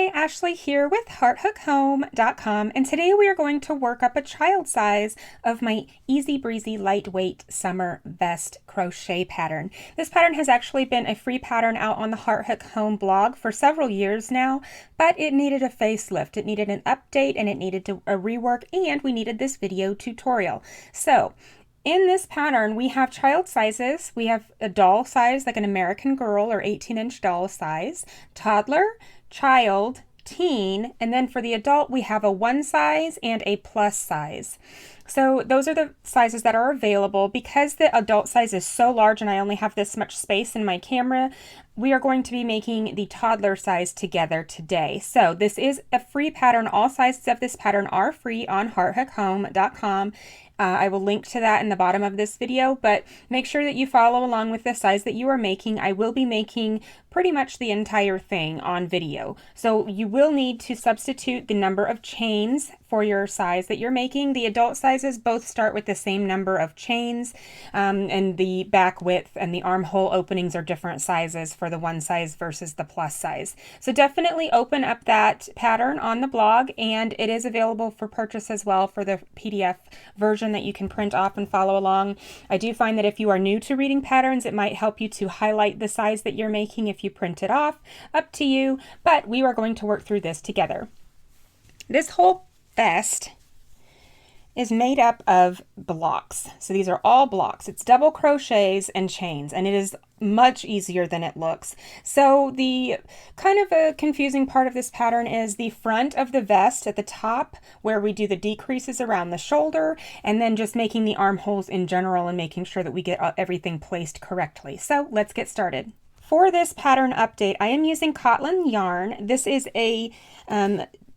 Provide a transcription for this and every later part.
Hi, Ashley here with hearthookhome.com, and today we are going to work up a child size of my Easy Breezy Lightweight Summer Vest crochet pattern. This pattern has actually been a free pattern out on the Hearthook Home blog for several years now, but it needed a facelift. It needed an update and it needed a rework, and we needed this video tutorial. So in this pattern, we have child sizes. We have a doll size, like an American Girl or 18-inch doll size, toddler, child, teen, and then for the adult, we have a 1 size and a plus size. So those are the sizes that are available. Because the adult size is so large and I only have this much space in my camera, we are going to be making the toddler size together today. So this is a free pattern. All sizes of this pattern are free on hearthookhome.com. I will link to that in the bottom of this video, but make sure that you follow along with the size that you are making. I will be making pretty much the entire thing on video. So you will need to substitute the number of chains for your size that you're making. The adult sizes both start with the same number of chains, and the back width and the armhole openings are different sizes for the 1 size versus the plus size. So definitely open up that pattern on the blog, and it is available for purchase as well for the PDF version that you can print off and follow along. I do find that if you are new to reading patterns, it might help you to highlight the size that you're making if you print it off. Up to you, but we are going to work through this together. This whole vest is made up of blocks. So these are all blocks. It's double crochets and chains, and it is much easier than it looks. So the kind of a confusing part of this pattern is the front of the vest at the top, where we do the decreases around the shoulder, and then just making the armholes in general and making sure that we get everything placed correctly. So let's get started. For this pattern update, I am using cotton yarn. This is a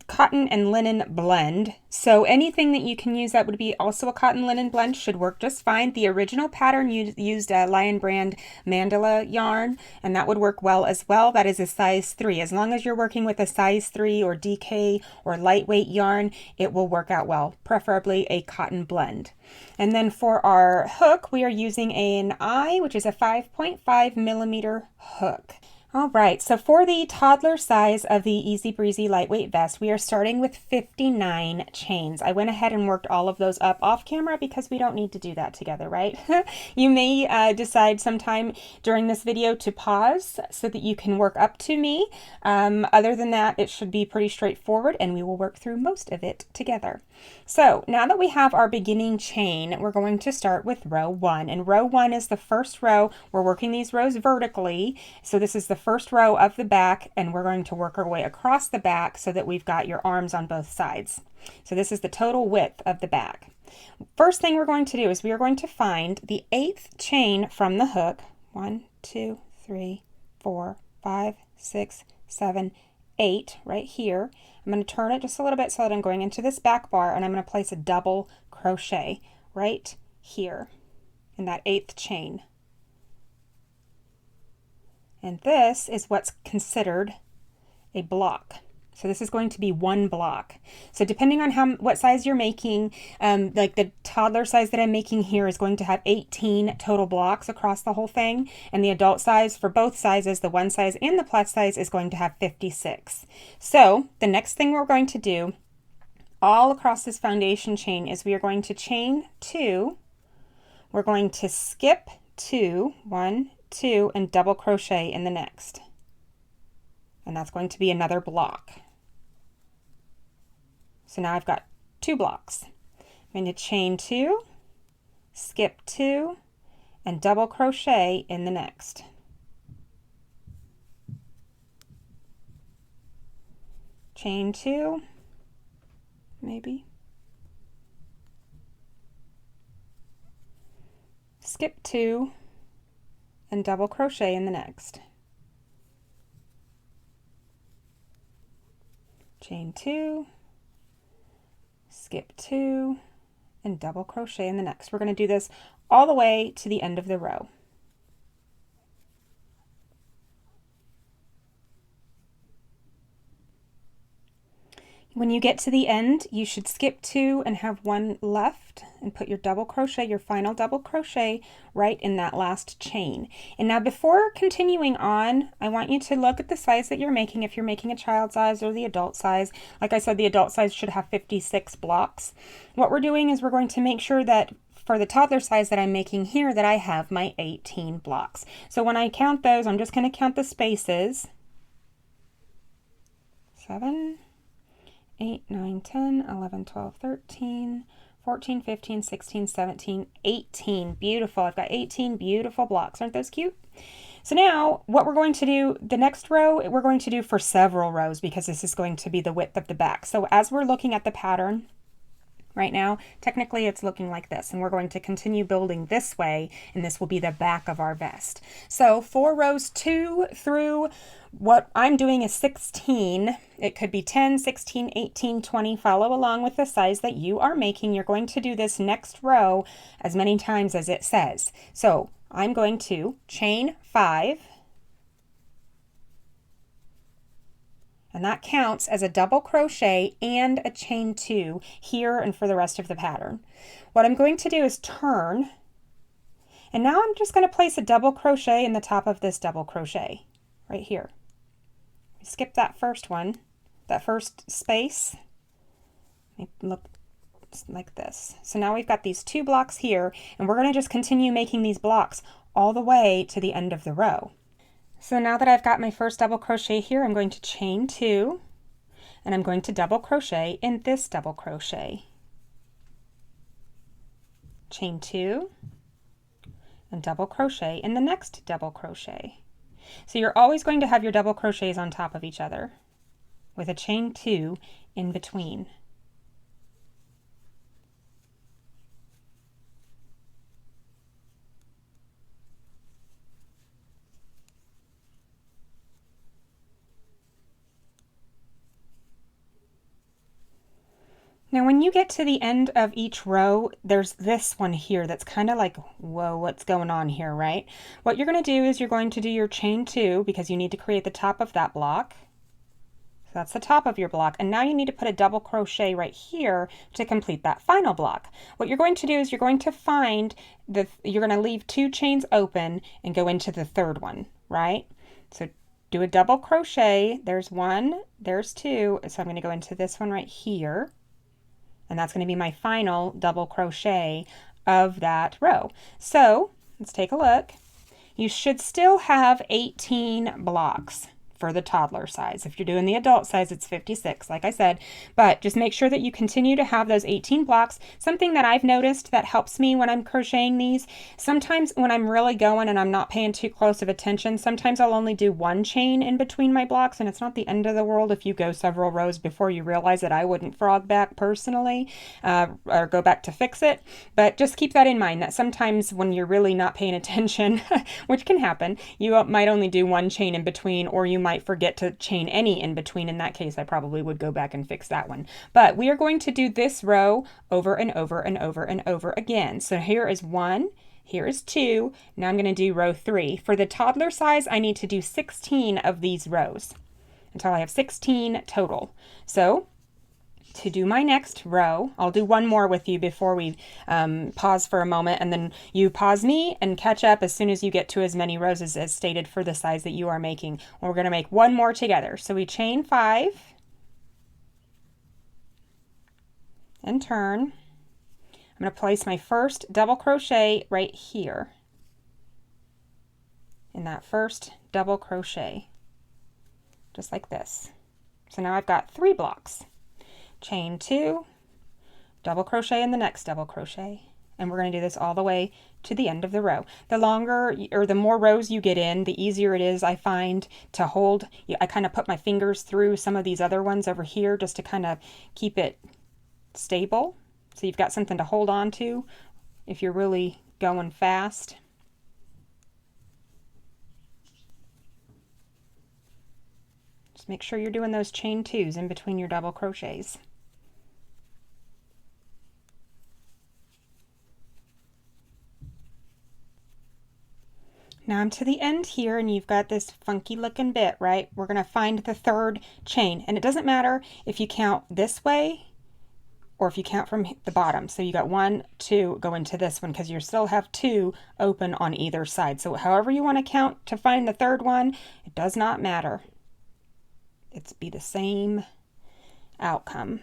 cotton and linen blend. So anything that you can use that would be also a cotton linen blend should work just fine. The original pattern used a Lion Brand mandala yarn, and that would work well as well. That is a size 3. As long as you're working with a size 3 or DK or lightweight yarn, it will work out well, preferably a cotton blend. And then for our hook, we are using an eye, which is a 5.5 millimeter hook. All right, so for the toddler size of the Easy Breezy Lightweight Vest, we are starting with 59 chains. I went ahead and worked all of those up off camera because we don't need to do that together, right? You may decide sometime during this video to pause so that you can work up to me. Other than that, it should be pretty straightforward, and we will work through most of it together. So now that we have our beginning chain, we're going to start with row 1. And row 1 is the first row. We're working these rows vertically. So this is the first row of the back, and we're going to work our way across the back so that we've got your arms on both sides. So this is the total width of the back. First thing we're going to do is we are going to find the 8th chain from the hook. 1, 2, 3, 4, 5, 6, 7, 8 right here. I'm going to turn it just a little bit so that I'm going into this back bar, and I'm going to place a double crochet right here in that 8th chain. And this is what's considered a block. So this is going to be 1 block. So depending on what size you're making, like the toddler size that I'm making here is going to have 18 total blocks across the whole thing. And the adult size for both sizes, the 1 size and the plus size, is going to have 56. So the next thing we're going to do all across this foundation chain is we are going to chain 2. We're going to skip 2, 1, 2, and double crochet in the next. And that's going to be another block. So now I've got 2 blocks. I'm going to chain 2, skip 2, and double crochet in the next. Chain 2, maybe. Skip 2, and double crochet in the next. Chain 2, skip 2, and double crochet in the next. We're going to do this all the way to the end of the row. When you get to the end, you should skip 2 and have 1 left and put your double crochet, your final double crochet, right in that last chain. And now before continuing on, I want you to look at the size that you're making, if you're making a child size or the adult size. Like I said, the adult size should have 56 blocks. What we're doing is we're going to make sure that for the toddler size that I'm making here, that I have my 18 blocks. So when I count those, I'm just going to count the spaces. 7, 8, 9, 10, 11, 12, 13, 14, 15, 16, 17, 18. Beautiful. I've got 18 beautiful blocks. Aren't those cute? So now what we're going to do, the next row, we're going to do for several rows because this is going to be the width of the back. So as we're looking at the pattern, right now, technically it's looking like this, and we're going to continue building this way, and this will be the back of our vest. So for rows 2 through, what I'm doing is 16. It could be 10, 16, 18, 20. Follow along with the size that you are making. You're going to do this next row as many times as it says. So I'm going to chain 5, and that counts as a double crochet and a chain 2 here and for the rest of the pattern. What I'm going to do is turn, and now I'm just going to place a double crochet in the top of this double crochet right here. Skip that first one, that first space. Look like this. So now we've got these 2 blocks here, and we're going to just continue making these blocks all the way to the end of the row. So now that I've got my first double crochet here, I'm going to chain 2, and I'm going to double crochet in this double crochet. Chain 2, and double crochet in the next double crochet. So you're always going to have your double crochets on top of each other with a chain 2 in between. Now when you get to the end of each row, there's this one here that's kind of like, whoa, what's going on here, right? What you're going to do is you're going to do your chain 2 because you need to create the top of that block. So that's the top of your block, and now you need to put a double crochet right here to complete that final block. What you're going to do is you're going to find you're going to leave 2 chains open and go into the third one, right? So do a double crochet. There's 1, there's 2, so I'm going to go into this one right here. And that's going to be my final double crochet of that row. So let's take a look. You should still have 18 blocks for the toddler size. If you're doing the adult size, it's 56, like I said, but just make sure that you continue to have those 18 blocks. Something that I've noticed that helps me when I'm crocheting these, sometimes when I'm really going and I'm not paying too close of attention, sometimes I'll only do 1 chain in between my blocks, and it's not the end of the world if you go several rows before you realize that I wouldn't frog back personally, or go back to fix it. But just keep that in mind, that sometimes when you're really not paying attention, which can happen, you might only do 1 chain in between, or you might forget to chain any in between. In that case, I probably would go back and fix that one. But we are going to do this row over and over and over and over again. So here is 1, here is 2. Now I'm going to do row 3. For the toddler size, I need to do 16 of these rows until I have 16 total. So to do my next row, I'll do 1 more with you before we pause for a moment, and then you pause me and catch up as soon as you get to as many rows as stated for the size that you are making. We're going to make 1 more together. So we chain 5 and turn. I'm going to place my first double crochet right here in that first double crochet, just like this. So now I've got 3 blocks. Chain 2, double crochet in the next double crochet, and we're going to do this all the way to the end of the row. The longer or the more rows you get in, the easier it is, I find, to hold. I kind of put my fingers through some of these other ones over here just to kind of keep it stable, so you've got something to hold on to if you're really going fast. Just make sure you're doing those chain 2s in between your double crochets. Now I'm to the end here and you've got this funky looking bit, right? We're going to find the third chain, and it doesn't matter if you count this way or if you count from the bottom. So you got 1, 2, go into this one because you still have 2 open on either side. So however you want to count to find the third one, it does not matter. It's be the same outcome.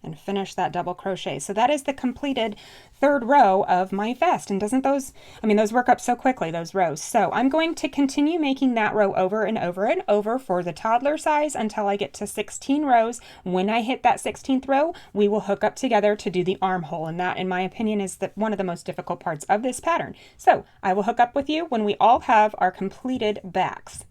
And finish that double crochet. So that is the completed third row of my vest. And doesn't those, those work up so quickly, those rows. So I'm going to continue making that row over and over and over for the toddler size until I get to 16 rows. When I hit that 16th row, we will hook up together to do the armhole. And that, in my opinion, is one of the most difficult parts of this pattern. So I will hook up with you when we all have our completed backs.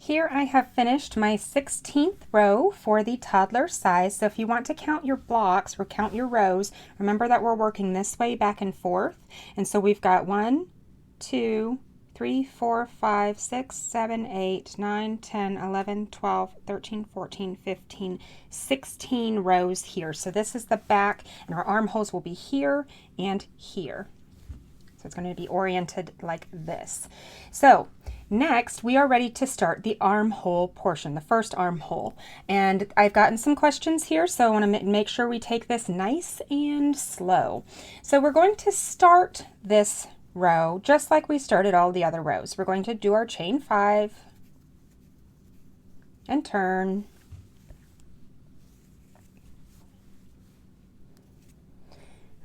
Here I have finished my 16th row for the toddler size. So if you want to count your blocks or count your rows, remember that we're working this way back and forth. And so we've got 1, 2, 3, 4, 5, 6, 7, 8, 9, 10, 11, 12, 13, 14, 15, 16 rows here. So this is the back, and our armholes will be here and here. So it's going to be oriented like this. So next, we are ready to start the armhole portion, the first armhole. And I've gotten some questions here, so I want to make sure we take this nice and slow. So we're going to start this row just like we started all the other rows. We're going to do our chain 5 and turn.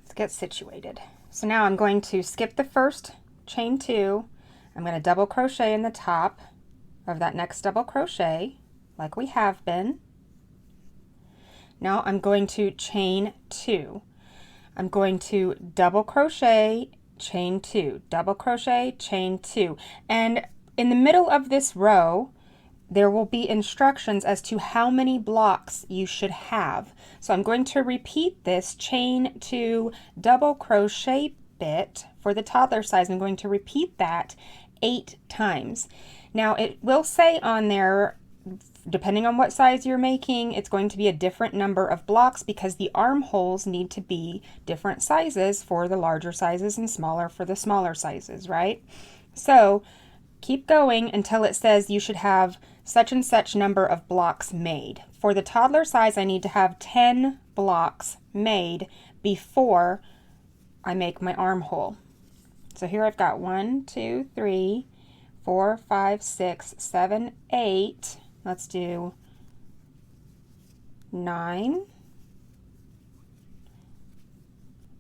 Let's get situated. So now I'm going to skip the first chain 2. I'm going to double crochet in the top of that next double crochet like we have been. Now I'm going to chain 2. I'm going to double crochet, chain 2, double crochet, chain 2. And in the middle of this row, there will be instructions as to how many blocks you should have. So I'm going to repeat this chain 2 double crochet bit for the toddler size. I'm going to repeat that 8 times. Now it will say on there, depending on what size you're making, it's going to be a different number of blocks because the armholes need to be different sizes for the larger sizes and smaller for the smaller sizes, right? So keep going until it says you should have such and such number of blocks made. For the toddler size, I need to have 10 blocks made before I make my armhole. So here I've got 1, 2, 3, 4, 5, 6, 7, 8. Let's do 9.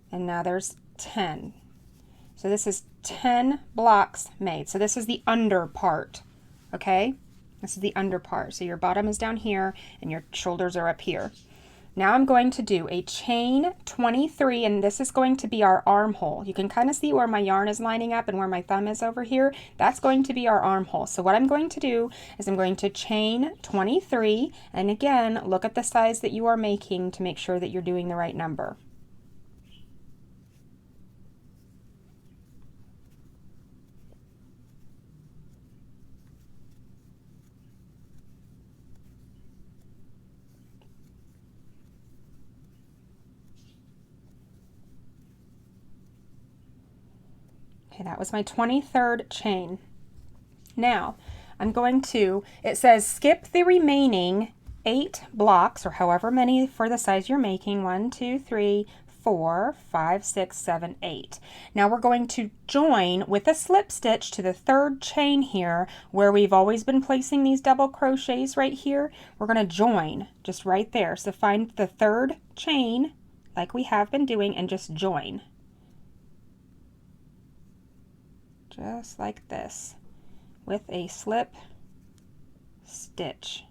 And now there's 10. So this is 10 blocks made. So this is the under part, okay? This is the under part. So your bottom is down here and your shoulders are up here. Now I'm going to do a chain 23, and this is going to be our armhole. You can kind of see where my yarn is lining up and where my thumb is over here. That's going to be our armhole. So what I'm going to do is I'm going to chain 23, and again, look at the size that you are making to make sure that you're doing the right number. Okay, that was my 23rd chain. Now, I'm going to, it says skip the remaining 8 blocks, or however many for the size you're making, 1, 2, 3, 4, 5, 6, 7, 8. Now we're going to join with a slip stitch to the 3rd chain here, where we've always been placing these double crochets right here. We're going to join just right there. So find the 3rd chain like we have been doing and just join. Just like this with a slip stitch.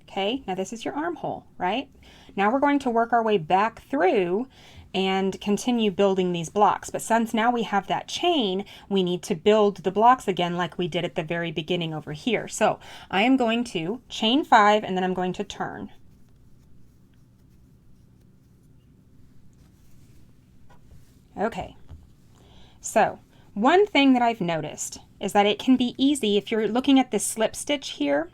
Okay, now this is your armhole, right? Now we're going to work our way back through and continue building these blocks. But since now we have that chain, we need to build the blocks again like we did at the very beginning over here. So I am going to chain 5 and then I'm going to turn. Okay, so one thing that I've noticed is that it can be easy if you're looking at this slip stitch here.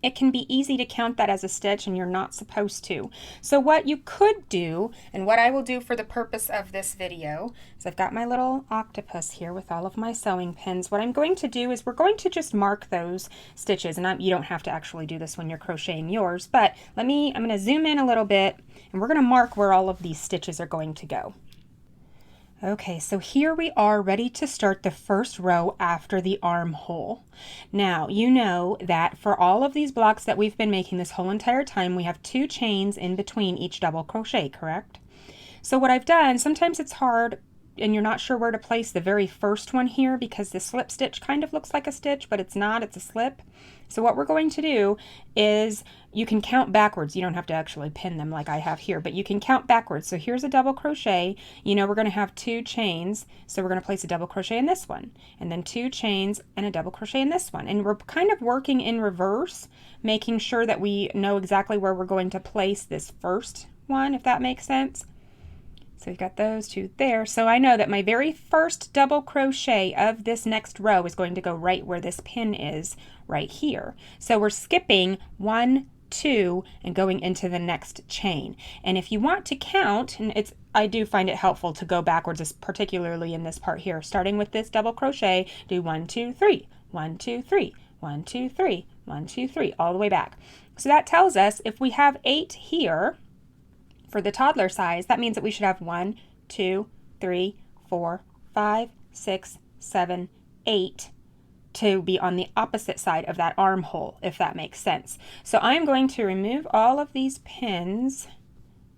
it can be easy to count that as a stitch, and you're not supposed to. So what you could do, and what I will do for the purpose of this video, is I've got my little octopus here with all of my sewing pins. What I'm going to do is we're going to just mark those stitches, and you don't have to actually do this when you're crocheting yours, but I'm going to zoom in a little bit, and we're going to mark where all of these stitches are going to go. Okay, so here we are ready to start the first row after the armhole. Now, you know that for all of these blocks that we've been making this whole entire time, we have 2 chains in between each double crochet, correct? So what I've done, sometimes it's hard and you're not sure where to place the very first one here because the slip stitch kind of looks like a stitch, but it's not, it's a slip. So what we're going to do is you can count backwards. You don't have to actually pin them like I have here, but you can count backwards. So here's a double crochet. You know we're going to have 2 chains, so we're going to place a double crochet in this one, and then 2 chains and a double crochet in this one. And we're kind of working in reverse, making sure that we know exactly where we're going to place this first one, if that makes sense. So we've got those 2 there. So I know that my very first double crochet of this next row is going to go right where this pin is, right here. So we're skipping 1, 2, and going into the next chain. And if you want to count, and I do find it helpful to go backwards, particularly in this part here. Starting with this double crochet, do 1, 2, 3, 1, 2, 3, 1, 2, 3, 1, 2, 3, all the way back. So that tells us if we have 8 here, for the toddler size, that means that we should have 1, 2, 3, 4, 5, 6, 7, 8 to be on the opposite side of that armhole, if that makes sense. So I'm going to remove all of these pins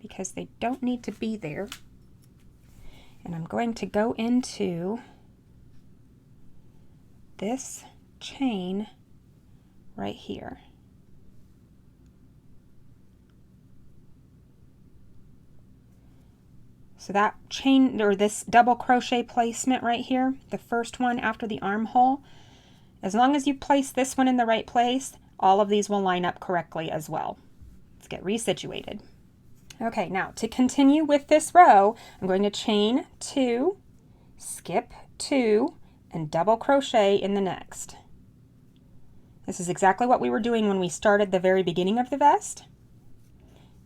because they don't need to be there. And I'm going to go into this chain right here. So that chain, or this double crochet placement right here, the first one after the armhole, as long as you place this one in the right place, all of these will line up correctly as well. Let's get resituated. Okay, now to continue with this row, I'm going to chain 2, skip 2, and double crochet in the next. This is exactly what we were doing when we started the very beginning of the vest.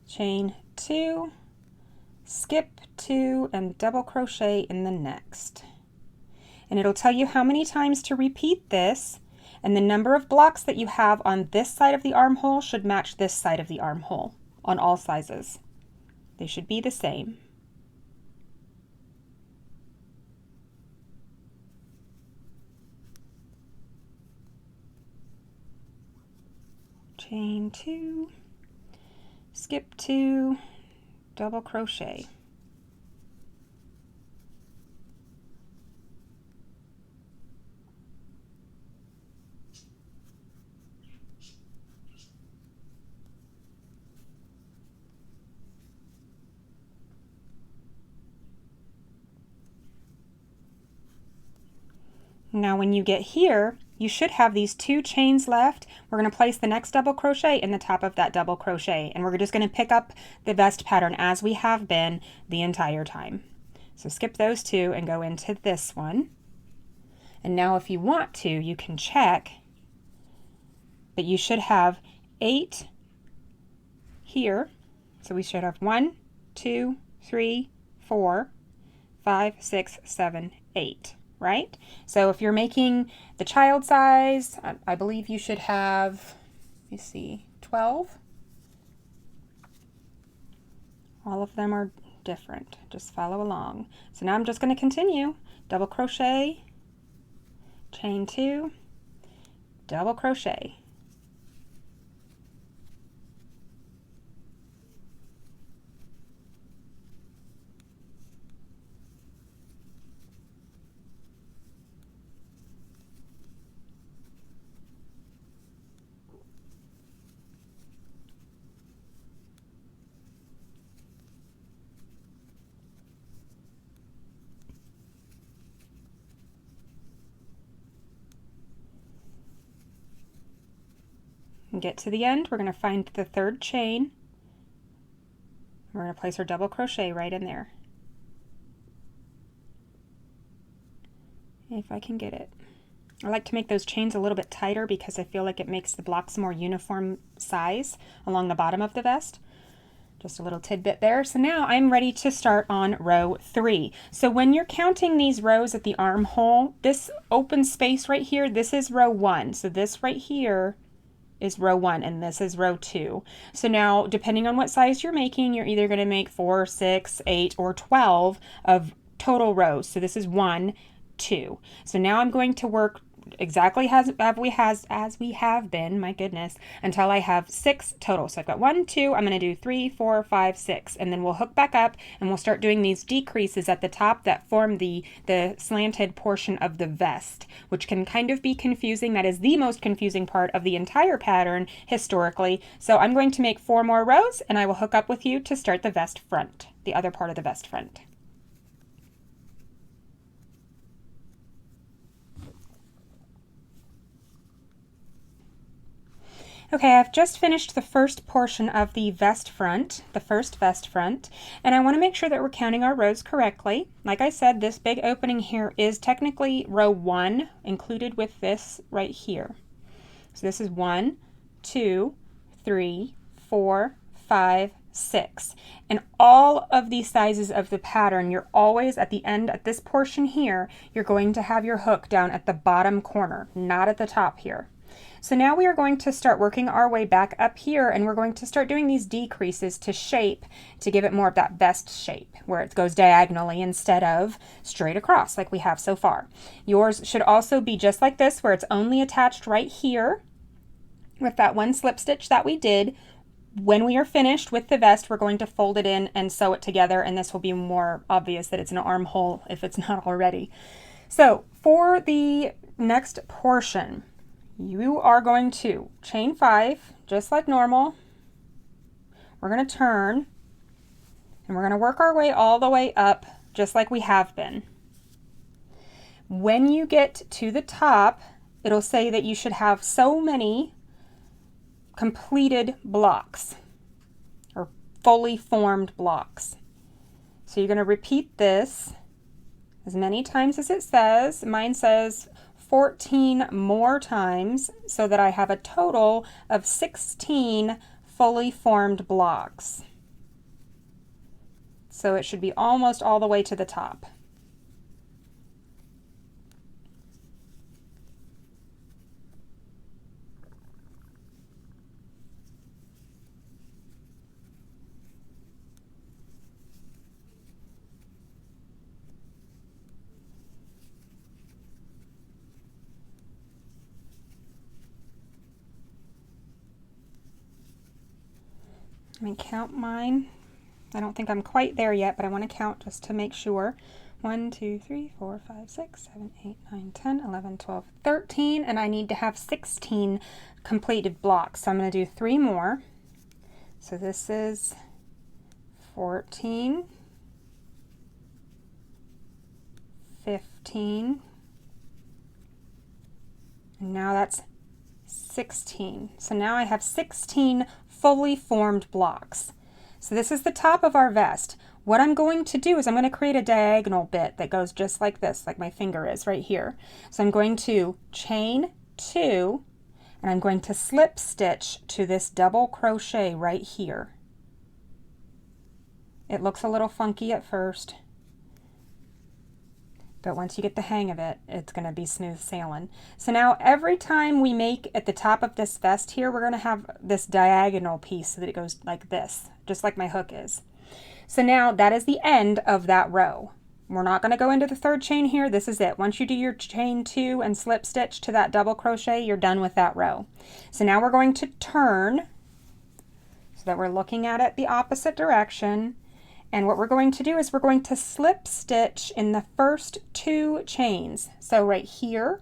Chain 2, skip 2, and double crochet in the next. And it'll tell you how many times to repeat this, and the number of blocks that you have on this side of the armhole should match this side of the armhole on all sizes. They should be the same. Chain 2, skip 2, double crochet. Now when you get here, you should have these 2 chains left. We're going to place the next double crochet in the top of that double crochet, and we're just going to pick up the vest pattern as we have been the entire time. So skip those 2 and go into this one. And now if you want to, you can check, but you should have 8 here. So we should have 1, 2, 3, 4, 5, 6, 7, 8. Right? So if you're making the child size, I believe you should have, let me see, 12. All of them are different. Just follow along. So now I'm just going to continue. Double crochet, chain 2, double crochet. And get to the end, we're going to find the 3rd chain. We're going to place our double crochet right in there. If I can get it. I like to make those chains a little bit tighter because I feel like it makes the blocks more uniform size along the bottom of the vest. Just a little tidbit there. So now I'm ready to start on row 3. So when you're counting these rows at the armhole, this open space right here, this is row 1. So this right here is row 1 and this is row 2. So now depending on what size you're making, you're either going to make 4, 6, 8, or 12 of total rows. So this is 1, 2. So now I'm going to work exactly as we have been, my goodness, until I have 6 total. So I've got 1, 2, I'm going to do 3, 4, 5, 6, and then we'll hook back up and we'll start doing these decreases at the top that form the slanted portion of the vest, which can kind of be confusing. That is the most confusing part of the entire pattern historically. So I'm going to make 4 more rows and I will hook up with you to start the vest front, the other part of the vest front. Okay, I've just finished the first portion of the vest front, the first vest front, and I want to make sure that we're counting our rows correctly. Like I said, this big opening here is technically row 1, included with this right here. So this is 1, 2, 3, 4, 5, 6. And all of these sizes of the pattern, you're always at the end, at this portion here, you're going to have your hook down at the bottom corner, not at the top here. So now we are going to start working our way back up here and we're going to start doing these decreases to shape, to give it more of that vest shape where it goes diagonally instead of straight across like we have so far. Yours should also be just like this where it's only attached right here with that one slip stitch that we did. When we are finished with the vest, we're going to fold it in and sew it together, and this will be more obvious that it's an armhole if it's not already. So for the next portion, you are going to chain 5 just like normal. We're going to turn and we're going to work our way all the way up just like we have been. When you get to the top, it'll say that you should have so many completed blocks or fully formed blocks. So you're going to repeat this as many times as it says. Mine says 14 more times so that I have a total of 16 fully formed blocks. So it should be almost all the way to the top. Let me count mine. I don't think I'm quite there yet, but I want to count just to make sure. 1, 2, 3, 4, 5, 6, 7, 8, 9, 10, 11, 12, 13, and I need to have 16 completed blocks. So I'm going to do 3 more. So this is 14, 15, and now that's 16. So now I have 16 fully formed blocks. So this is the top of our vest. What I'm going to do is I'm going to create a diagonal bit that goes just like this, like my finger is right here. So I'm going to chain 2 and I'm going to slip stitch to this double crochet right here. It looks a little funky at first, but once you get the hang of it, it's going to be smooth sailing. So now every time we make at the top of this vest here, we're going to have this diagonal piece so that it goes like this, just like my hook is. So now that is the end of that row. We're not going to go into the third chain here. This is it. Once you do your chain 2 and slip stitch to that double crochet, you're done with that row. So now we're going to turn so that we're looking at it the opposite direction. And what we're going to do is we're going to slip stitch in the first 2 chains. So right here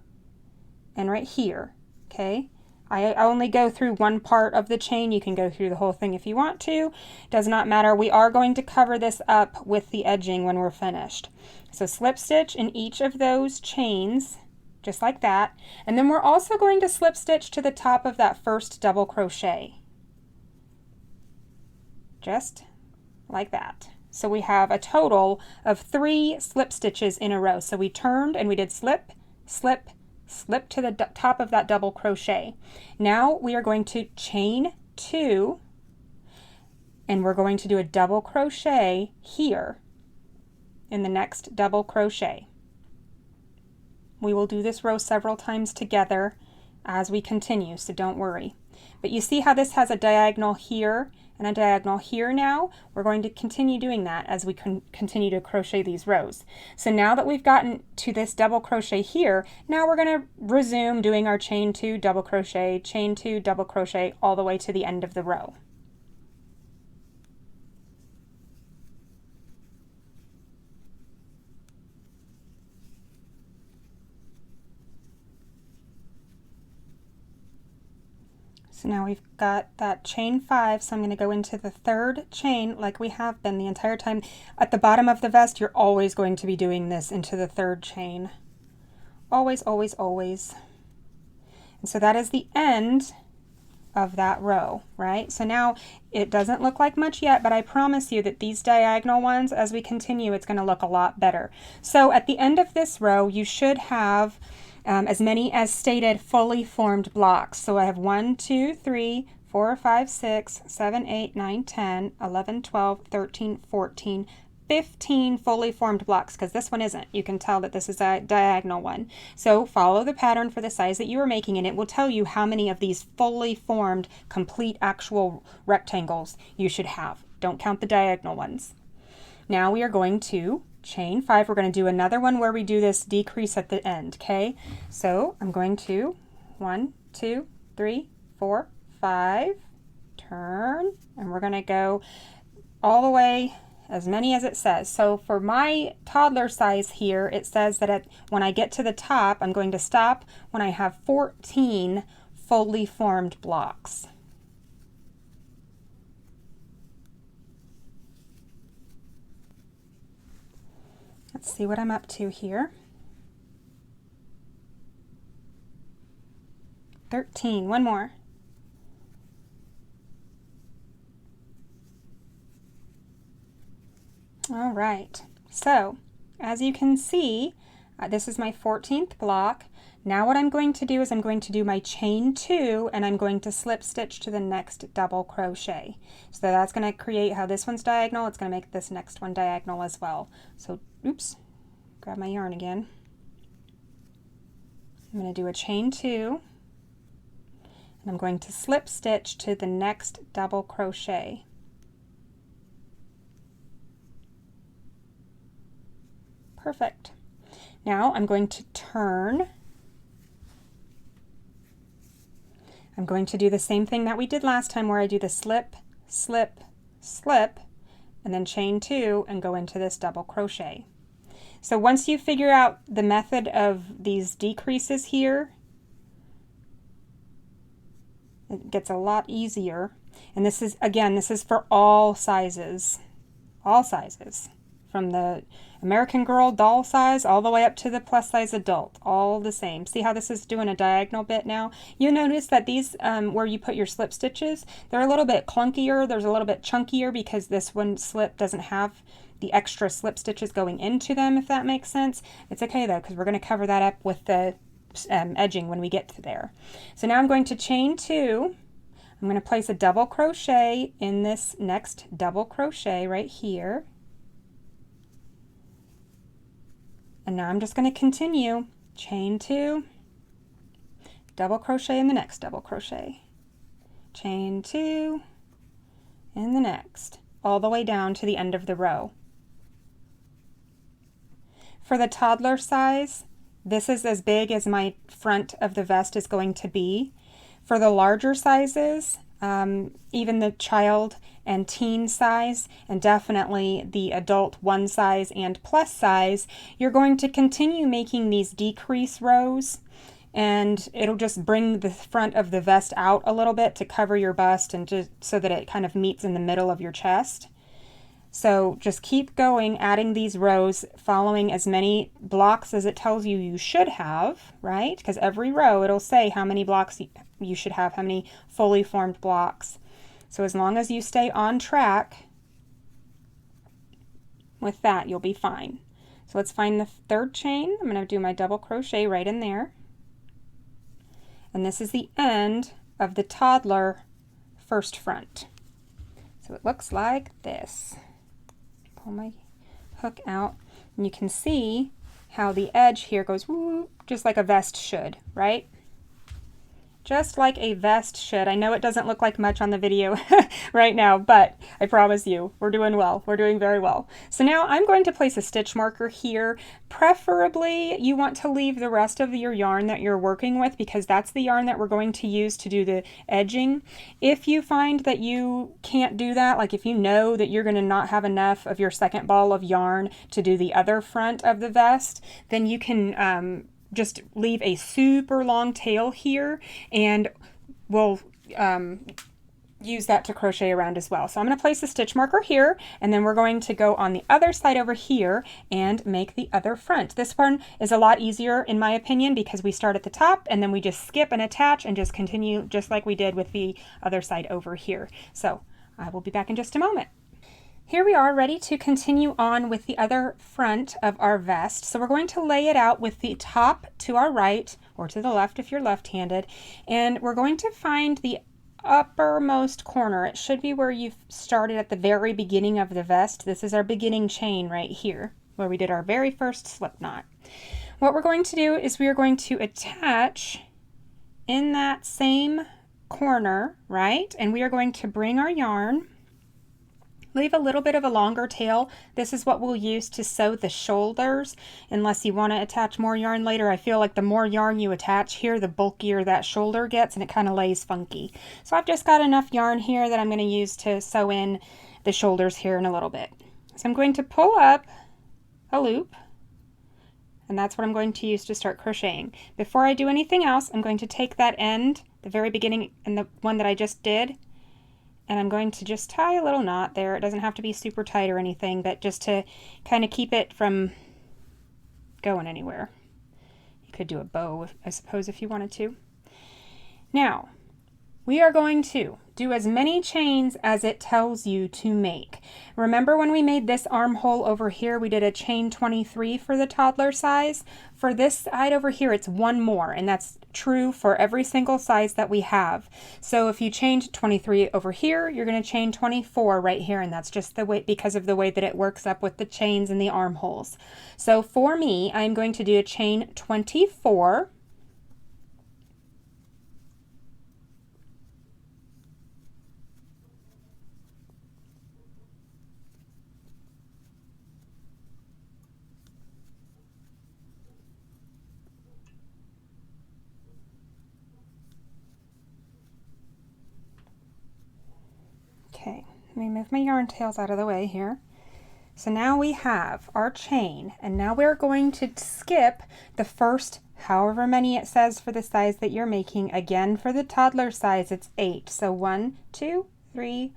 and right here, okay? I only go through one part of the chain. You can go through the whole thing if you want to. Does not matter. We are going to cover this up with the edging when we're finished. So slip stitch in each of those chains, just like that. And then we're also going to slip stitch to the top of that first double crochet. Just like that. So we have a total of 3 slip stitches in a row. So we turned and we did slip, slip, slip to the top of that double crochet. Now we are going to chain 2, and we're going to do a double crochet here in the next double crochet. We will do this row several times together as we continue, so don't worry. But you see how this has a diagonal here and a diagonal here now? We're going to continue doing that as we continue to crochet these rows. So now that we've gotten to this double crochet here, now we're going to resume doing our chain 2, double crochet, chain 2, double crochet, all the way to the end of the row. So now we've got that chain 5, so I'm going to go into the 3rd chain like we have been the entire time. At the bottom of the vest, you're always going to be doing this into the 3rd chain. Always, always, always. And so that is the end of that row, right? So now it doesn't look like much yet, but I promise you that these diagonal ones, as we continue, it's going to look a lot better. So at the end of this row, you should have as many as stated fully formed blocks. So I have 1, 2, 3, 4, 5, 6, 7, 8, 9, 10, 11, 12, 13, 14, 15 fully formed blocks, because this one isn't. You can tell that this is a diagonal one. So follow the pattern for the size that you are making, and it will tell you how many of these fully formed, complete, actual rectangles you should have. Don't count the diagonal ones. Now we are going to chain 5. We're going to do another one where we do this decrease at the end, okay? So I'm going to 1, 2, 3, 4, 5, turn, and we're going to go all the way, as many as it says. So for my toddler size here, it says that when I get to the top, I'm going to stop when I have 14 fully formed blocks. Let's see what I'm up to here. 13, one more. All right, so as you can see, this is my 14th block. Now what I'm going to do is I'm going to do my chain 2, and I'm going to slip stitch to the next double crochet. So that's going to create how this one's diagonal. It's going to make this next one diagonal as well. So oops, grab my yarn again. I'm going to do a chain 2, and I'm going to slip stitch to the next double crochet. Perfect. Now I'm going to turn. I'm going to do the same thing that we did last time, where I do the slip, slip, slip, and then chain 2 and go into this double crochet. So once you figure out the method of these decreases here, it gets a lot easier. And this is, again, this is for all sizes, from the American Girl doll size all the way up to the plus size adult, all the same. See how this is doing a diagonal bit now? You notice that these, where you put your slip stitches, they're a little bit clunkier, there's a little bit chunkier, because this one slip doesn't have the extra slip stitches going into them, if that makes sense. It's okay though, because we're going to cover that up with the edging when we get to there. So now I'm going to chain 2. I'm going to place a double crochet in this next double crochet right here. And now I'm just going to continue, chain 2, double crochet in the next double crochet, chain 2 in the next, all the way down to the end of the row. For the toddler size, this is as big as my front of the vest is going to be. For the larger sizes, even the child and teen size, and definitely the adult 1 size and plus size, you're going to continue making these decrease rows, and it'll just bring the front of the vest out a little bit to cover your bust, and just so that it kind of meets in the middle of your chest. So just keep going, adding these rows, following as many blocks as it tells you you should have, right? Because every row it'll say how many blocks you should have, how many fully formed blocks. So as long as you stay on track with that, you'll be fine. So let's find the 3rd chain. I'm going to do my double crochet right in there. and this is the end of the toddler first front. So it looks like this. Pull my hook out, and you can see how the edge here goes woo, just like a vest should, right? Just like a vest should. I know it doesn't look like much on the video right now, but I promise you, we're doing well. We're doing very well. So now I'm going to place a stitch marker here. Preferably, you want to leave the rest of your yarn that you're working with because that's the yarn that we're going to use to do the edging. If you find that you can't do that, like if you know that you're going to not have enough of your second ball of yarn to do the other front of the vest, then you can just leave a super long tail here, and we'll use that to crochet around as well. So I'm going to place a stitch marker here, and then we're going to go on the other side over here and make the other front. This one is a lot easier in my opinion because we start at the top and then we just skip and attach and just continue just like we did with the other side over here. So I will be back in just a moment. Here we are ready to continue on with the other front of our vest. So we're going to lay it out with the top to our right or to the left if you're left-handed, and we're going to find the uppermost corner. It should be where you started at the very beginning of the vest. This is our beginning chain right here where we did our very first slip knot. What we're going to do is we are going to attach in that same corner, right? And we are going to bring our yarn, leave a little bit of a longer tail. This is what we'll use to sew the shoulders unless you want to attach more yarn later. I feel like the more yarn you attach here, the bulkier that shoulder gets and it kind of lays funky. So I've just got enough yarn here that I'm going to use to sew in the shoulders here in a little bit. So I'm going to pull up a loop, and that's what I'm going to use to start crocheting. Before I do anything else, I'm going to take that end, the very beginning and the one that I just did, and I'm going to just tie a little knot there. It doesn't have to be super tight or anything, but just to kind of keep it from going anywhere. You could do a bow, I suppose, if you wanted to. Now, we are going to do as many chains as it tells you to make. Remember when we made this armhole over here, we did a chain 23 for the toddler size? For this side over here, it's one more, and that's true for every single size that we have. So if you chained 23 over here, you're going to chain 24 right here, and that's just the way, because of the way that it works up with the chains and the armholes. So for me, I'm going to do a chain 24. Okay, let me move my yarn tails out of the way here. So now we have our chain, and now we're going to skip the first however many it says for the size that you're making. Again, for the toddler size, it's 8. So 1, 2, 3,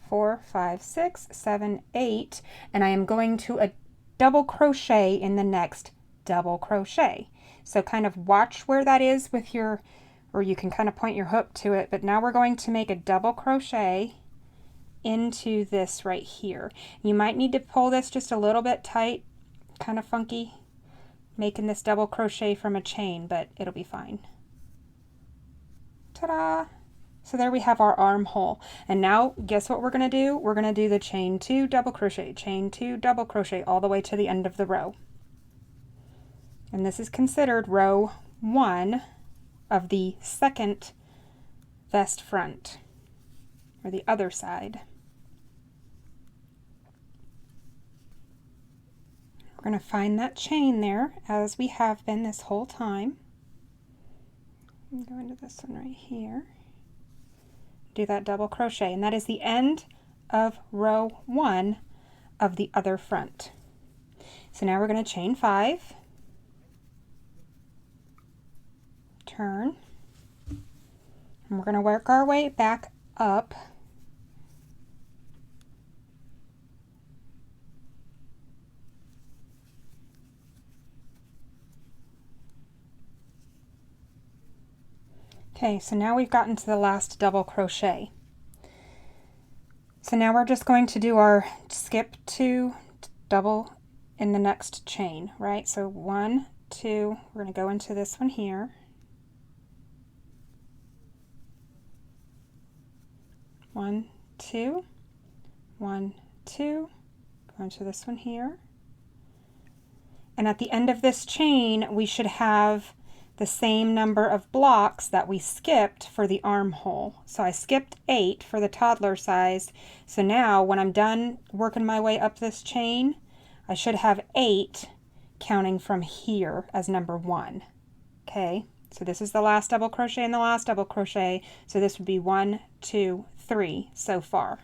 4, 5, 6, 7, 8, and I am going to a double crochet in the next double crochet. So kind of watch where that is with your, or you can kind of point your hook to it, but now we're going to make a double crochet into this right here. You might need to pull this just a little bit tight, kind of funky, making this double crochet from a chain, but it'll be fine. Ta-da! So there we have our armhole. And now guess what we're going to do? We're going to do the chain 2 double crochet, chain 2 double crochet all the way to the end of the row. And this is considered row 1 of the second vest front, or the other side. We're going to find that chain there as we have been this whole time. Go into this one right here. Do that double crochet, and that is the end of row 1 of the other front. So now we're going to chain 5, turn, and we're going to work our way back up. Okay, so now we've gotten to the last double crochet. So now we're just going to do our skip 2 double in the next chain, right? So 1, 2, we're going to go into this one here. 1, 2, 1, 2, go into this one here. And at the end of this chain, we should have the same number of blocks that we skipped for the armhole. So I skipped 8 for the toddler size. So now when I'm done working my way up this chain, I should have 8 counting from here as number 1. Okay, so this is the last double crochet and the last double crochet. So this would be 1, 2, 3 so far.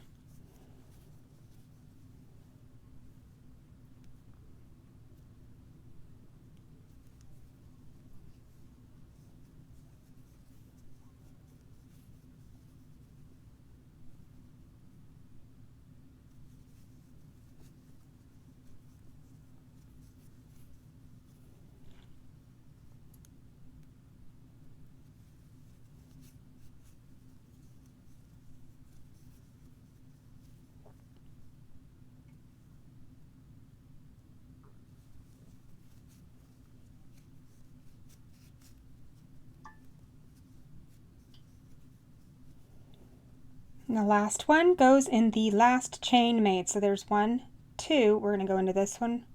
And the last one goes in the last chain made. So there's 1, 2. We're going to go into this one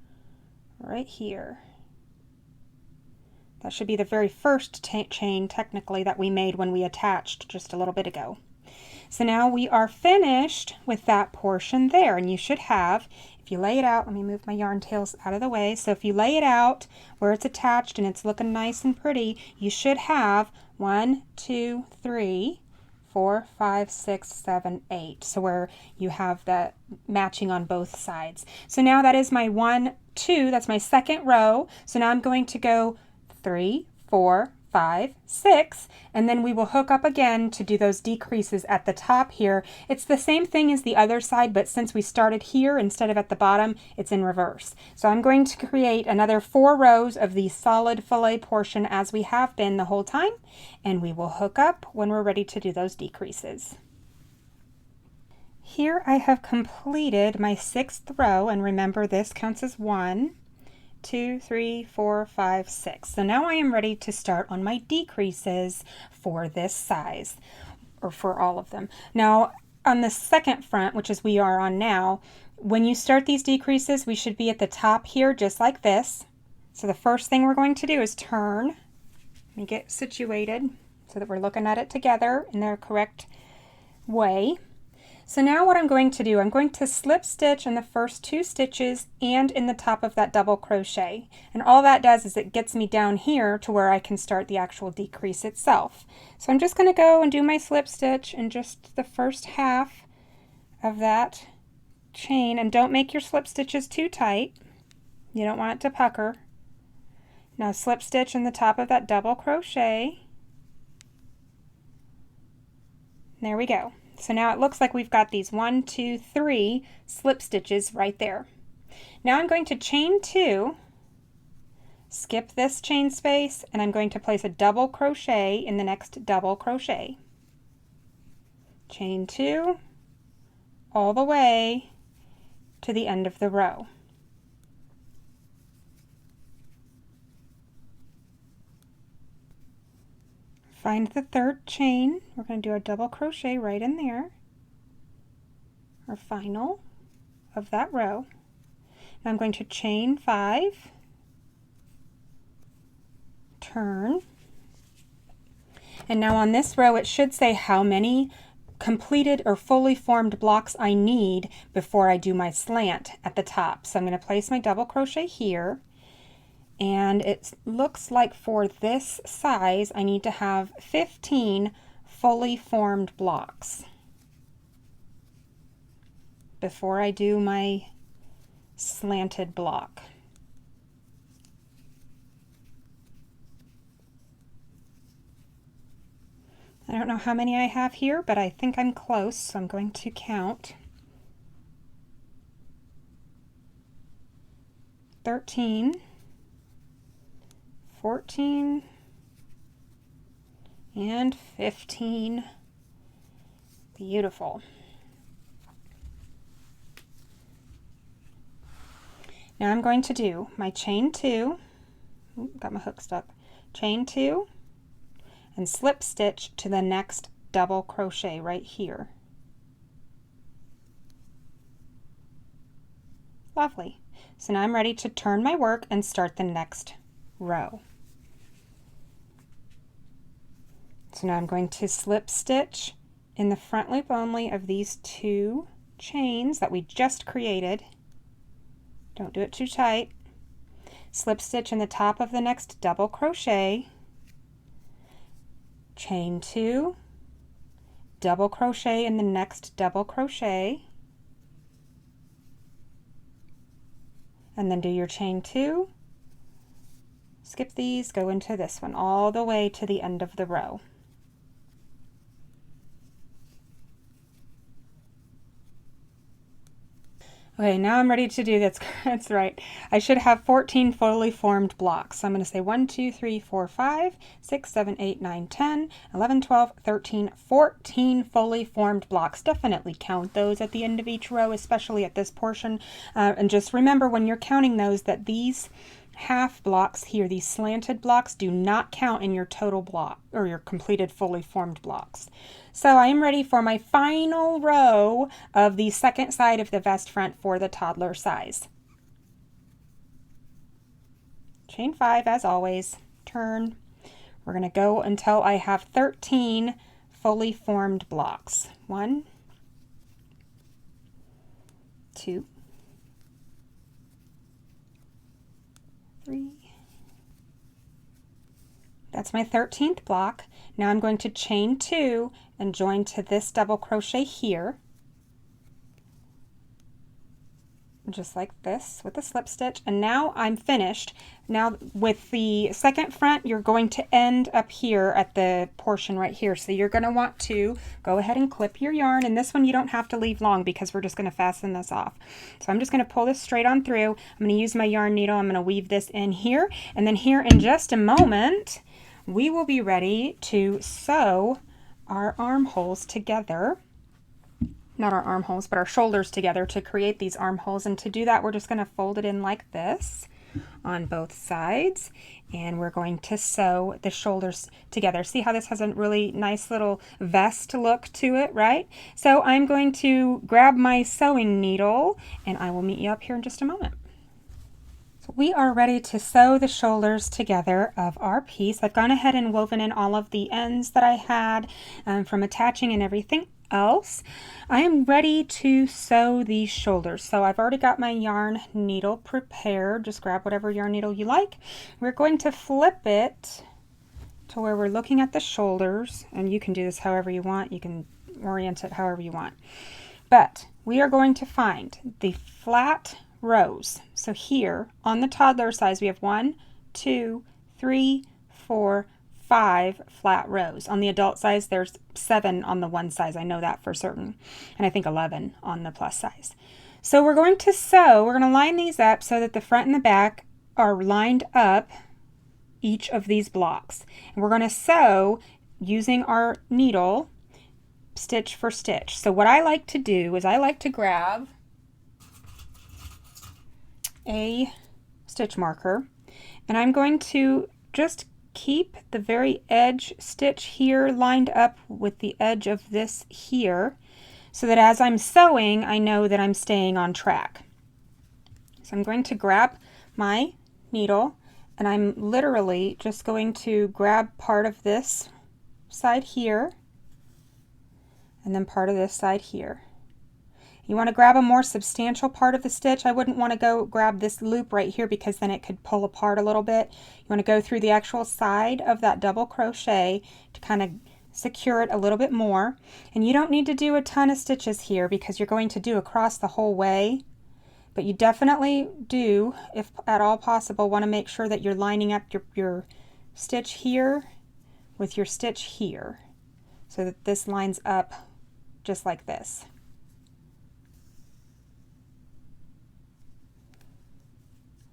right here. That should be the very first chain technically that we made when we attached just a little bit ago. So now we are finished with that portion there, and you should have, if you lay it out, let me move my yarn tails out of the way. So if you lay it out where it's attached and it's looking nice and pretty, you should have 1, 2, 3, 4, 5, 6, 7, 8. So where you have that matching on both sides. So now that is my 1, 2, that's my second row. So now I'm going to go 3, 4, 5, 6, and then we will hook up again to do those decreases at the top here. It's the same thing as the other side, but since we started here instead of at the bottom, it's in reverse. So I'm going to create another 4 rows of the solid fillet portion as we have been the whole time, and we will hook up when we're ready to do those decreases. Here I have completed my 6th row, and remember this counts as 1, 2, 3, 4, 5, 6. So now I am ready to start on my decreases for this size, or for all of them. Now on the second front, which is we are on now, when you start these decreases, we should be at the top here just like this. So the first thing we're going to do is turn. Let me get situated so that we're looking at it together in the correct way. So now what I'm going to do, I'm going to slip stitch in the first 2 stitches and in the top of that double crochet. And all that does is it gets me down here to where I can start the actual decrease itself. So I'm just going to go and do my slip stitch in just the first half of that chain. And don't make your slip stitches too tight. You don't want it to pucker. Now slip stitch in the top of that double crochet. There we go. So now it looks like we've got these 1, 2, 3 slip stitches right there. Now I'm going to chain 2, skip this chain space, and I'm going to place a double crochet in the next double crochet. Chain 2 all the way to the end of the row. Find the third chain. We're going to do a double crochet right in there, our final of that row. Now I'm going to chain 5, turn, and now on this row it should say how many completed or fully formed blocks I need before I do my slant at the top. So I'm going to place my double crochet here. And it looks like for this size, I need to have 15 fully formed blocks before I do my slanted block. I don't know how many I have here, but I think I'm close, so I'm going to count. 13. 14 and 15. Beautiful. Now I'm going to do my chain 2, got my hook stuck, chain 2 and slip stitch to the next double crochet right here. Lovely. So now I'm ready to turn my work and start the next row. So now I'm going to slip stitch in the front loop only of these 2 chains that we just created. Don't do it too tight. Slip stitch in the top of the next double crochet, chain 2, double crochet in the next double crochet, and then do your chain 2, skip these, go into this one all the way to the end of the row. Okay, now I'm ready to do this. That's right. I should have 14 fully formed blocks. So I'm going to say 1, 2, 3, 4, 5, 6, 7, 8, 9, 10, 11, 12, 13, 14 fully formed blocks. Definitely count those at the end of each row, especially at this portion. And just remember when you're counting those that these half blocks here, these slanted blocks, do not count in your total block or your completed fully formed blocks. So I am ready for my final row of the second side of the vest front for the toddler size. Chain 5 as always, turn. We're going to go until I have 13 fully formed blocks. 1, 2, 3. That's my 13th block. Now I'm going to chain 2 and join to this double crochet here, just like this with a slip stitch. And now I'm finished. Now with the second front, you're going to end up here at the portion right here. So you're going to want to go ahead and clip your yarn. And this one you don't have to leave long because we're just going to fasten this off. So I'm just going to pull this straight on through. I'm going to use my yarn needle. I'm going to weave this in here. And then here in just a moment, we will be ready to sew our armholes together. Not our armholes, but our shoulders together to create these armholes. And to do that, we're just going to fold it in like this on both sides. And we're going to sew the shoulders together. See how this has a really nice little vest look to it, right? So I'm going to grab my sewing needle and I will meet you up here in just a moment. We are ready to sew the shoulders together of our piece. I've gone ahead and woven in all of the ends that I had from attaching and everything else. I am ready to sew these shoulders. So I've already got my yarn needle prepared. Just grab whatever yarn needle you like. We're going to flip it to where we're looking at the shoulders, and you can do this however you want. You can orient it however you want. But we are going to find the flat rows. So here on the toddler size we have 1, 2, 3, 4, 5 flat rows. On the adult size there's 7 on the one size. I know that for certain. And I think 11 on the plus size. So we're going to sew, we're going to line these up so that the front and the back are lined up each of these blocks. And we're going to sew using our needle stitch for stitch. So what I like to do is I like to grab a stitch marker and I'm going to just keep the very edge stitch here lined up with the edge of this here so that as I'm sewing I know that I'm staying on track. So I'm going to grab my needle and I'm literally just going to grab part of this side here and then part of this side here. You want to grab a more substantial part of the stitch. I wouldn't want to go grab this loop right here because then it could pull apart a little bit. You want to go through the actual side of that double crochet to kind of secure it a little bit more. And you don't need to do a ton of stitches here because you're going to do across the whole way. But you definitely do, if at all possible, want to make sure that you're lining up your stitch here with your stitch here so that this lines up just like this.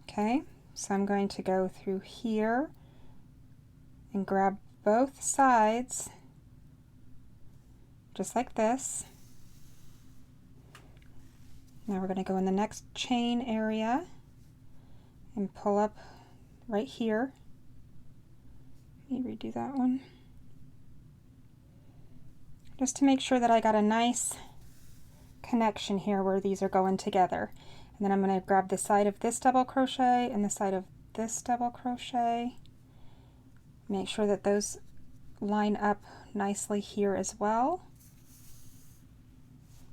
Okay, so I'm going to go through here and grab both sides just like this. Now we're going to go in the next chain area and pull up right here. Let me redo that one. Just to make sure that I got a nice connection here where these are going together. And then I'm going to grab the side of this double crochet and the side of this double crochet. Make sure that those line up nicely here as well.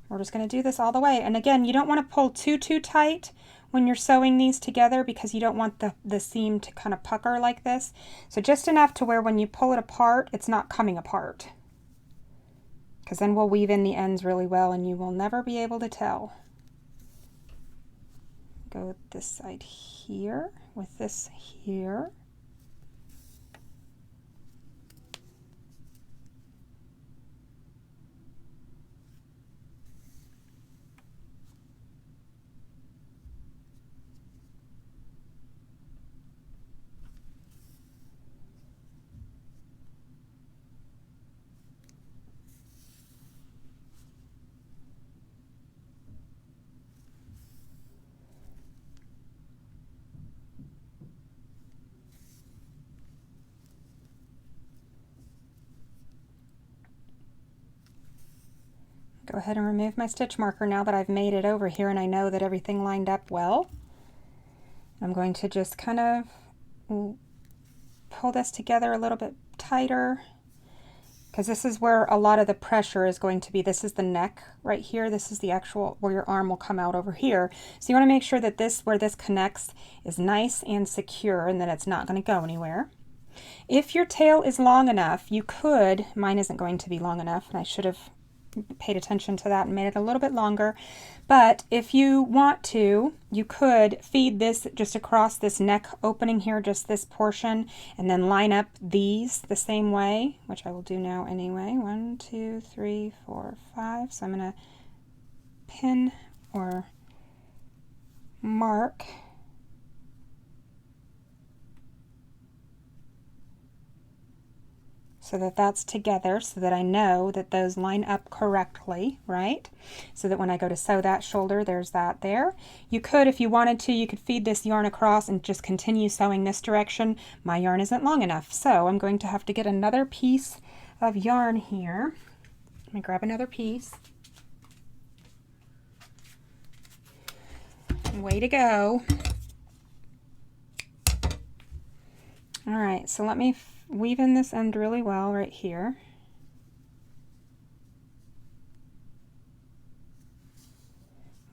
We're just going to do this all the way. And again, you don't want to pull too tight when you're sewing these together because you don't want the seam to kind of pucker like this. So just enough to where when you pull it apart, it's not coming apart. Because then we'll weave in the ends really well and you will never be able to tell. Go this side here with this here. Go ahead and remove my stitch marker now that I've made it over here and I know that everything lined up well. I'm going to just kind of pull this together a little bit tighter because this is where a lot of the pressure is going to be. This is the neck right here. This is the actual where your arm will come out over here. So you want to make sure that this, where this connects, is nice and secure and that it's not going to go anywhere. If your tail is long enough, you could, mine isn't going to be long enough and I should have paid attention to that and made it a little bit longer, but if you want to, you could feed this just across this neck opening here, just this portion, and then line up these the same way, which I will do now anyway. 1, 2, 3, 4, 5. So I'm going to pin or mark so that that's together, so that I know that those line up correctly, right? So that when I go to sew that shoulder, there's that there. You could, if you wanted to, you could feed this yarn across and just continue sewing this direction. My yarn isn't long enough, so I'm going to have to get another piece of yarn here. Let me grab another piece. Way to go. All right, so let me weave in this end really well right here.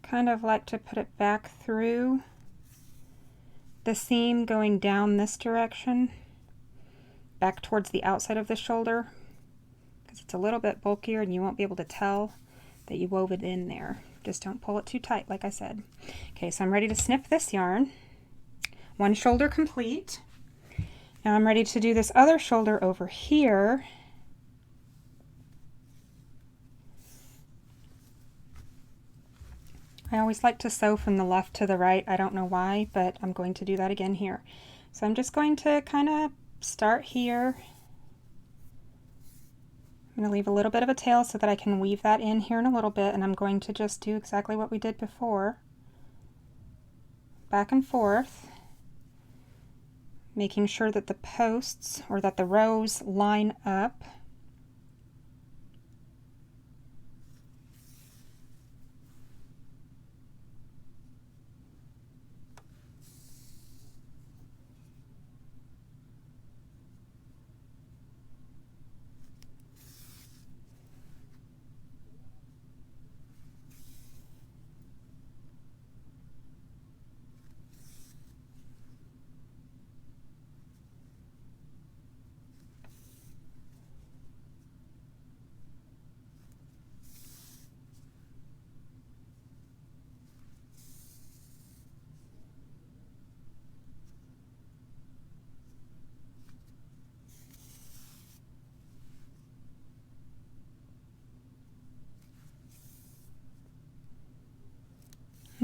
Kind of like to put it back through the seam going down this direction, back towards the outside of the shoulder, because it's a little bit bulkier and you won't be able to tell that you wove it in there. Just don't pull it too tight, like I said. Okay, so I'm ready to snip this yarn. One shoulder complete. Now I'm ready to do this other shoulder over here. I always like to sew from the left to the right. I don't know why, but I'm going to do that again here. So I'm just going to kind of start here. I'm going to leave a little bit of a tail so that I can weave that in here in a little bit, and I'm going to just do exactly what we did before. Back and forth, making sure that the posts or that the rows line up.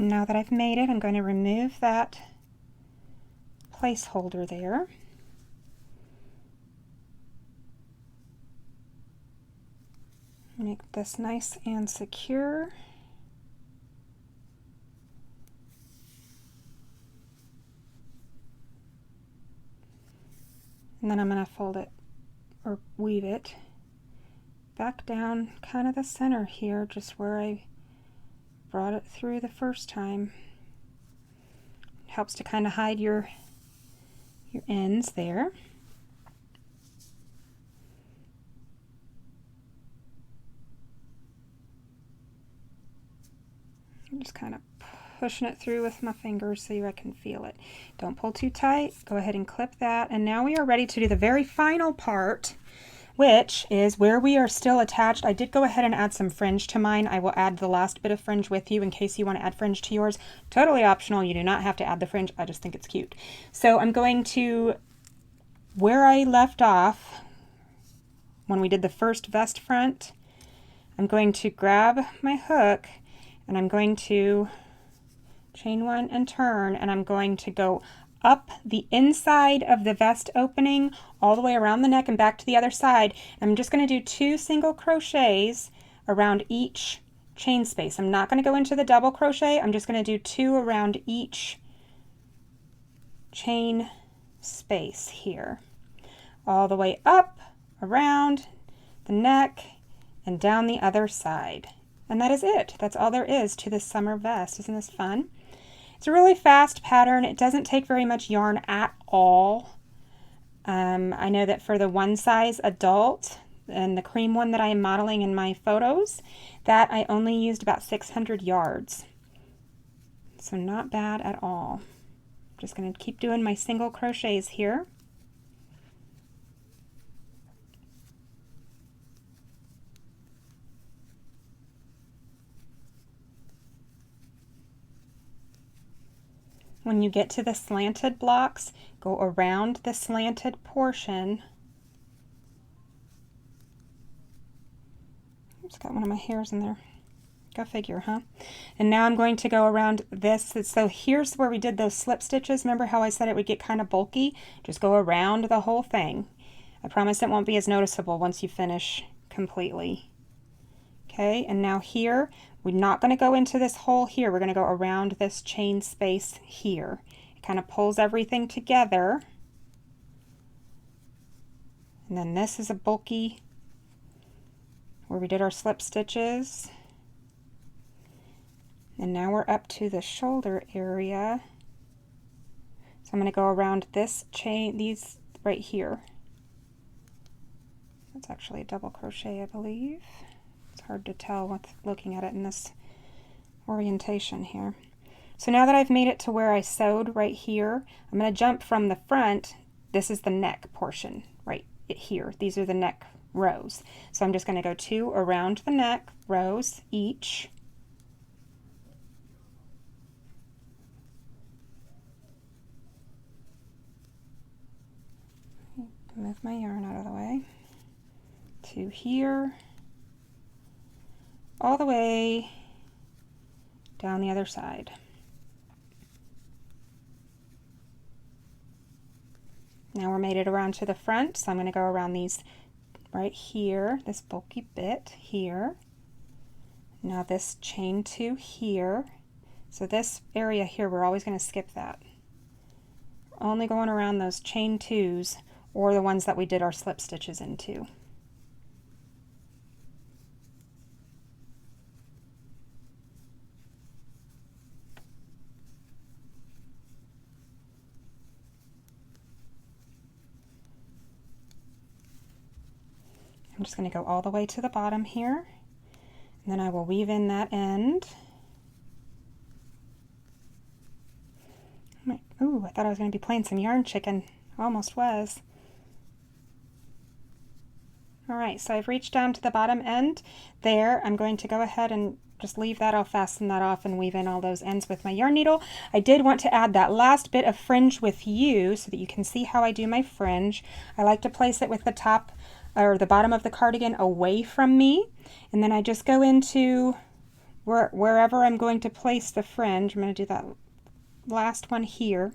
Now that I've made it, I'm going to remove that placeholder there. Make this nice and secure. And then I'm going to fold it or weave it back down kind of the center here, just where I brought it through the first time. helps to kind of hide your ends there. I'm just kind of pushing it through with my fingers so I can feel it. Don't pull too tight. Go ahead and clip that. And now we are ready to do the very final part, which is where we are still attached. I did go ahead and add some fringe to mine. I will add the last bit of fringe with you in case you want to add fringe to yours. Totally optional. You do not have to add the fringe. I just think it's cute. So I'm going to, where I left off when we did the first vest front, I'm going to grab my hook and I'm going to chain one and turn, and I'm going to go up the inside of the vest opening all the way around the neck and back to the other side. I'm just going to do 2 single crochets around each chain space. I'm not going to go into the double crochet. I'm just going to do 2 around each chain space here, all the way up around the neck and down the other side. And that is it. That's all there is to this summer vest. Isn't this fun? It's a really fast pattern. It doesn't take very much yarn at all. I know that for the one size adult and the cream one that I am modeling in my photos, that I only used about 600 yards. So not bad at all. Just going to keep doing my single crochets here. When you get to the slanted blocks, go around the slanted portion. Just got one of my hairs in there. Go figure, huh? And now I'm going to go around this. So here's where we did those slip stitches. Remember how I said it would get kind of bulky? Just go around the whole thing. I promise it won't be as noticeable once you finish completely. Okay, and now here, we're not going to go into this hole here. We're going to go around this chain space here. It kind of pulls everything together. And then this is a bulky, where we did our slip stitches. And now we're up to the shoulder area. So I'm going to go around this chain, these right here. That's actually a double crochet, I believe. It's hard to tell with looking at it in this orientation here. So now that I've made it to where I sewed right here, I'm going to jump from the front. This is the neck portion right here. These are the neck rows. So I'm just going to go 2 around the neck rows each. Move my yarn out of the way. 2 here. All the way down the other side. Now we're made it around to the front, so I'm going to go around these right here, this bulky bit here. Now this chain 2 here. So this area here, we're always going to skip that. We're only going around those chain 2s or the ones that we did our slip stitches into. I'm just going to go all the way to the bottom here, and then I will weave in that end. Ooh, I thought I was going to be playing some yarn chicken. Almost was. Alright, so I've reached down to the bottom end there. I'm going to go ahead and just leave that. I'll fasten that off and weave in all those ends with my yarn needle. I did want to add that last bit of fringe with you so that you can see how I do my fringe. I like to place it with the top or the bottom of the cardigan away from me, and then I just go into wherever I'm going to place the fringe. I'm going to do that last one here,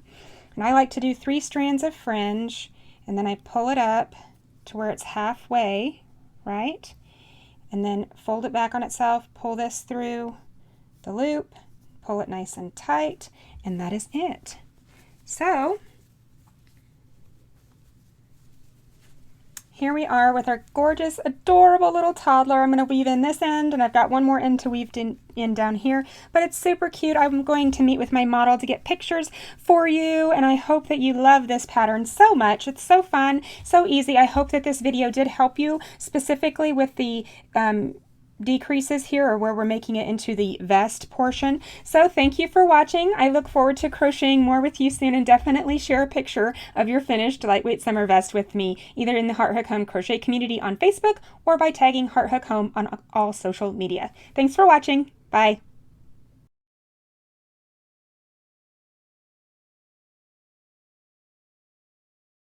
and I like to do 3 strands of fringe, and then I pull it up to where it's halfway, right, and then fold it back on itself, pull this through the loop, pull it nice and tight, and that is it. So here we are with our gorgeous, adorable little toddler. I'm going to weave in this end, and I've got one more end to weave in down here, but it's super cute. I'm going to meet with my model to get pictures for you, and I hope that you love this pattern so much. It's so fun, so easy. I hope that this video did help you specifically with the decreases here, or where we're making it into the vest portion. So thank you for watching. I look forward to crocheting more with you soon, and definitely share a picture of your finished lightweight summer vest with me, either in the Heart Hook Home Crochet community on Facebook or by tagging Heart Hook Home on all social media. Thanks for watching. Bye.